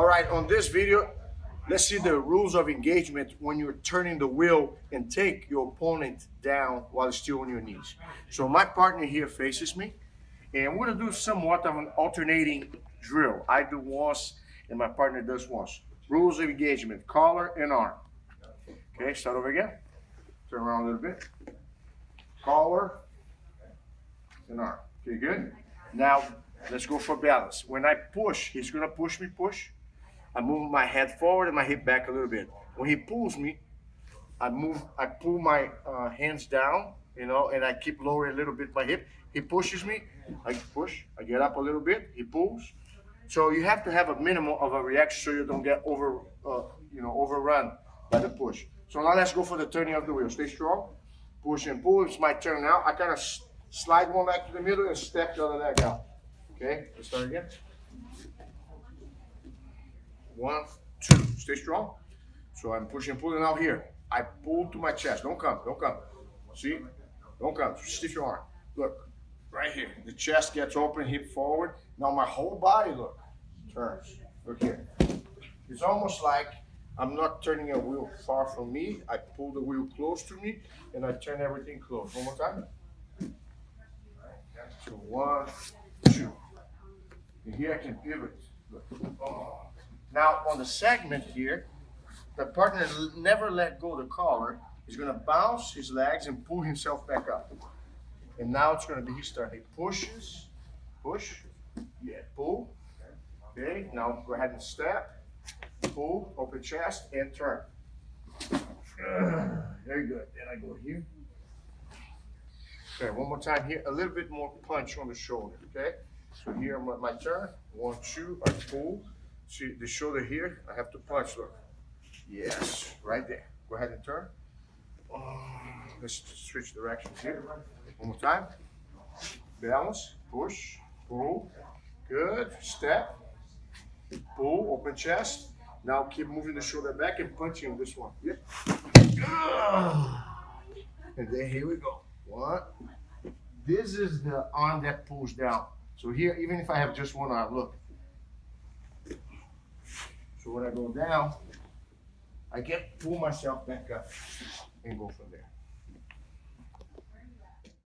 All right, on this video, let's see the rules of engagement when you're turning the wheel and take your opponent down while still on your knees. So my partner here faces me, and we're gonna do somewhat of an alternating drill. I do once, and my partner does once. Rules of engagement, collar and arm. Okay, start over again. Turn around a little bit. Collar and arm. Okay, good. Now, let's go for balance. When I push, he's gonna push me, push. I move my head forward and my hip back a little bit. When he pulls me, I pull my hands down, and I keep lowering a little bit my hip. He pushes me, I push, I get up a little bit, he pulls. So you have to have a minimum of a reaction so you don't get overrun by the push. So now let's go for the turning of the wheel. Stay strong, push and pull. It's my turn now. I kind of slide one leg to the middle and step the other leg out. Okay, let's start again. 1, 2, stay strong. So I'm pushing, pulling out here. I pull to my chest. Don't come. See? Don't come. Stiff your arm. Look, right here. The chest gets open, hip forward. Now my whole body, look, turns. Look here. It's almost like I'm not turning a wheel far from me. I pull the wheel close to me, and I turn everything close. One more time. So 1, 2. And here I can pivot. Look. Oh. Now on the segment here, the partner never let go of the collar. He's gonna bounce his legs and pull himself back up. And now it's gonna be his turn. He pushes, push, yeah, pull. Okay, now go ahead and step, pull, open chest, and turn. Very good. Then I go here. Okay, one more time here. A little bit more punch on the shoulder, okay? So here my turn. 1, 2, I pull. See the shoulder here, I have to punch, look. Yes, right there. Go ahead and turn. Let's switch directions here. One more time. Balance, push, pull. Good, step, pull, open chest. Now keep moving the shoulder back and punching this one. Yep. And then here we go. 1. This is the arm that pulls down. So here, even if I have just one arm, look. So when I go down, I can pull myself back up and go from there.